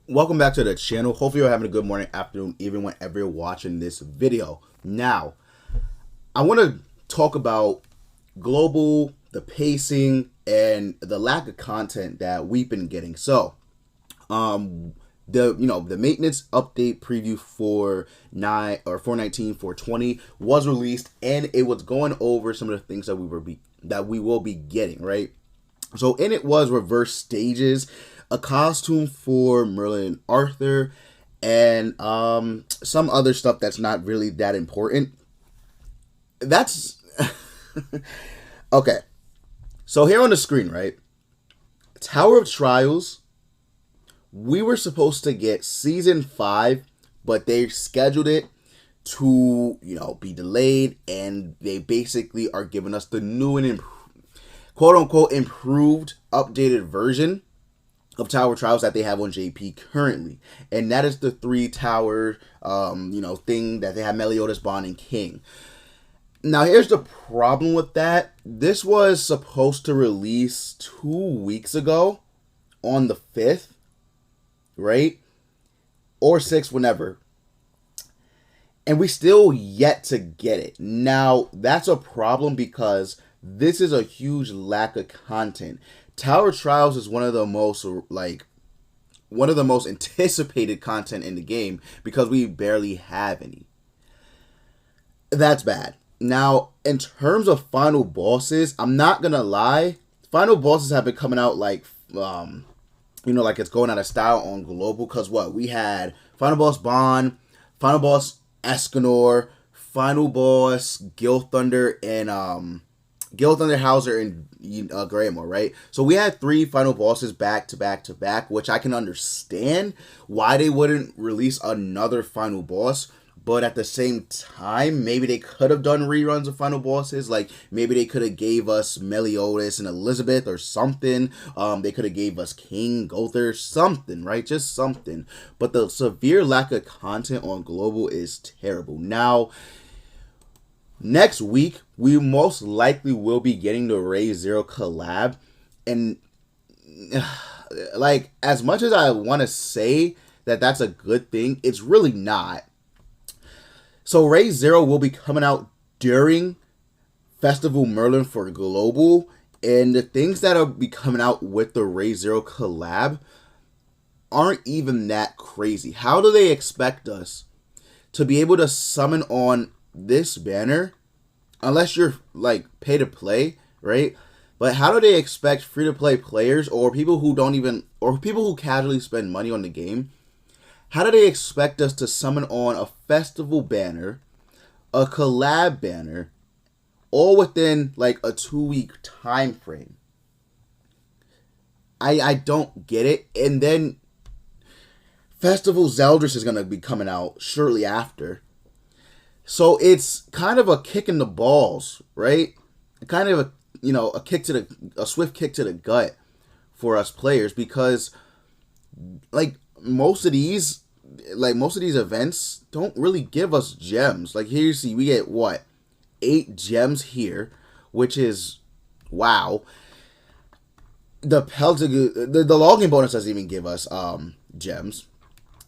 Welcome back to the channel. Hopefully you're having a good morning, afternoon, even whenever you're watching this video. Now, I want to talk about global, the pacing, and the lack of content that we've been getting. So, the maintenance update preview for 419 420 was released, and it was going over some of the things that we will be getting, right? So in it was reverse stages, a costume for Merlin and Arthur, and some other stuff that's not really that important. That's okay. So here on the screen, right? Tower of Trials. We were supposed to get season 5, but they scheduled it to, be delayed, and they basically are giving us the new and quote unquote improved, updated version of Tower Trials that they have on JP currently, and that is the 3 tower, thing that they have: Meliodas, Bond, and King. Now, here's the problem with that. This was supposed to release 2 weeks ago, on the 5th, right, or 6th, whenever, and we still yet to get it. Now, that's a problem because this is a huge lack of content. Tower Trials is one of the most anticipated content in the game because we barely have any. That's bad. Now, in terms of final bosses, I'm not gonna lie, final bosses have been coming out like it's going out of style on global, because what we had: final boss Bond, final boss Escanor, final boss Gil Thunder, and Gil Thunder, Hauser, and Greymore, right? So we had 3 final bosses back to back to back, which I can understand why they wouldn't release another final boss. But at the same time, maybe they could have done reruns of final bosses. Like, maybe they could have gave us Meliodas and Elizabeth or something. They could have gave us King, Gother, something, right? Just something. But the severe lack of content on global is terrible. Now, next week, we most likely will be getting the ReRuns collab. And, as much as I want to say that that's a good thing, it's really not. So ReRuns will be coming out during Festival Merlin for global. And the things that will be coming out with the ReRuns collab aren't even that crazy. How do they expect us to be able to summon on this banner, unless you're pay to play, right? But how do they expect free to play players, or people who people who casually spend money on the game, how do they expect us to summon on a festival banner, a collab banner, all within a 2-week time frame? I don't get it. And then Festival Zeldris is going to be coming out shortly after. So it's kind of a kick in the balls, right? Kind of a swift kick to the gut for us players, because most of these events don't really give us gems. Here you see we get 8 gems here, which is wow. The login bonus doesn't even give us gems.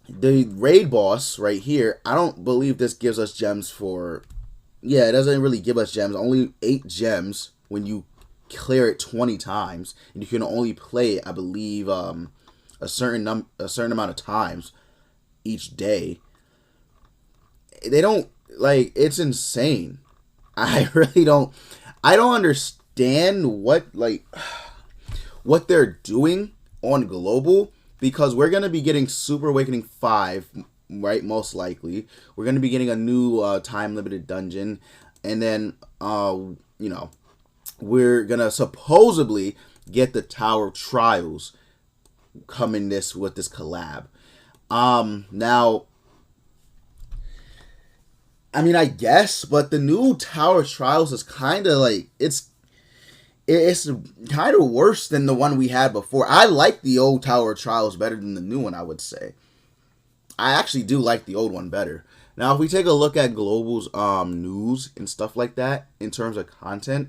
The raid boss right here, I don't believe this gives us gems for... Yeah, it doesn't really give us gems. Only 8 gems when you clear it 20 times. And you can only play it, I believe, a certain amount of times each day. They don't... it's insane. I really don't... I don't understand what they're doing on global, because we're going to be getting Super Awakening 5, right? Most likely. We're going to be getting a new time-limited dungeon. And then, we're going to supposedly get the Tower of Trials coming with this collab. Now, I mean, I guess, but the new Tower of Trials is kind of it's kind of worse than the one we had before. I like the old Tower of Trials better than the new one, I would say. I actually do like the old one better. Now, if we take a look at Global's news and stuff like that, in terms of content,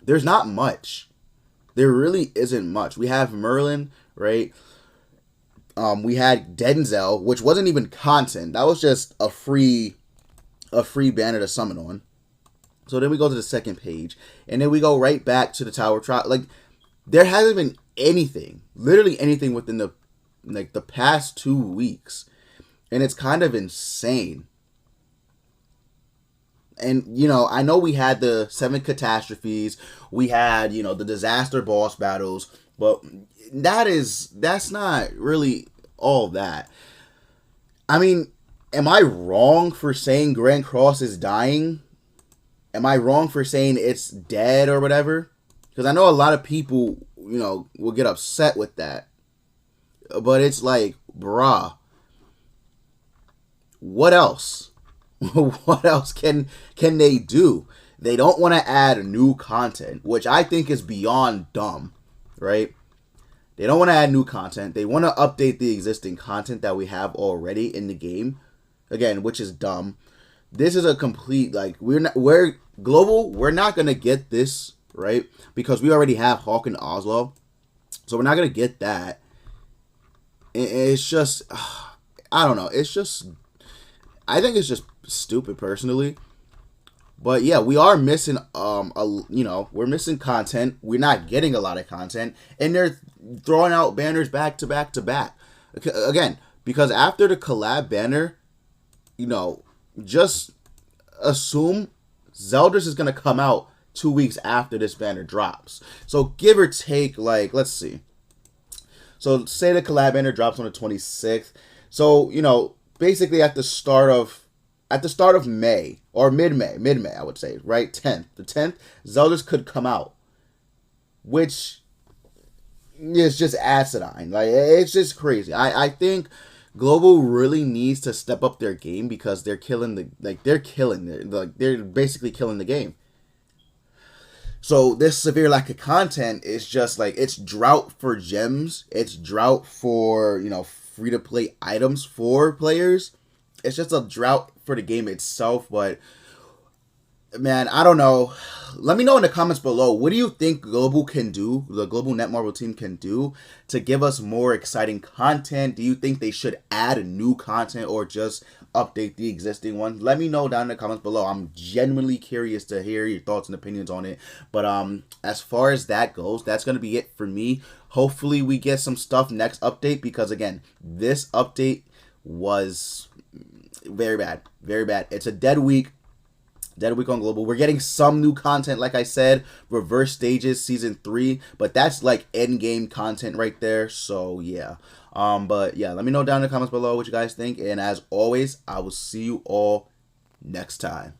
there's not much. There really isn't much. We have Merlin, right? We had Denzel, which wasn't even content. That was just a free banner to summon on. So then we go to the second page, and then we go right back to the Tower Trial. Like, there hasn't been anything, literally anything within the past 2 weeks, and it's kind of insane. And, you know, I know we had the 7 catastrophes, we had, you know, the disaster boss battles, but that's not really all that. I mean, am I wrong for saying Grand Cross is dying? Am I wrong for saying it's dead or whatever? Because I know a lot of people, you know, will get upset with that. But it's like, bruh, what else? What else can they do? They don't want to add new content, which I think is beyond dumb, right? They don't want to add new content. They want to update the existing content that we have already in the game, again, which is dumb. This is a complete, like, we're global. We're not gonna get this, right? Because we already have Hawk and Oslo, so we're not gonna get that. It's just, I don't know. It's just, I think it's just stupid personally. But yeah, we are missing, we're missing content. We're not getting a lot of content, and they're throwing out banners back to back to back. Again, because after the collab banner, you know, just assume Zelda's is gonna come out 2 weeks after this banner drops. So give or take, like, let's see. So say the collab banner drops on the 26th. So, you know, basically at the start of May, or mid-May, I would say, right? 10th. The 10th, Zelda's could come out, which is just asinine. Like, it's just crazy. I think Global really needs to step up their game because they're they're basically killing the game. So this severe lack of content is just like, it's drought for gems. It's drought for, you know, free-to-play items for players. It's just a drought for the game itself. But, man, I don't know. Let me know in the comments below. What do you think Global can do, the Global Netmarble team can do to give us more exciting content? Do you think they should add new content or just update the existing one? Let me know down in the comments below. I'm genuinely curious to hear your thoughts and opinions on it. But as far as that goes, that's going to be it for me. Hopefully we get some stuff next update, because, again, this update was very bad. Very bad. It's a dead week. Dead week on Global. We're getting some new content, like I said, Reverse Stages Season 3, but that's like end-game content right there, so yeah. But yeah, let me know down in the comments below what you guys think, and as always, I will see you all next time.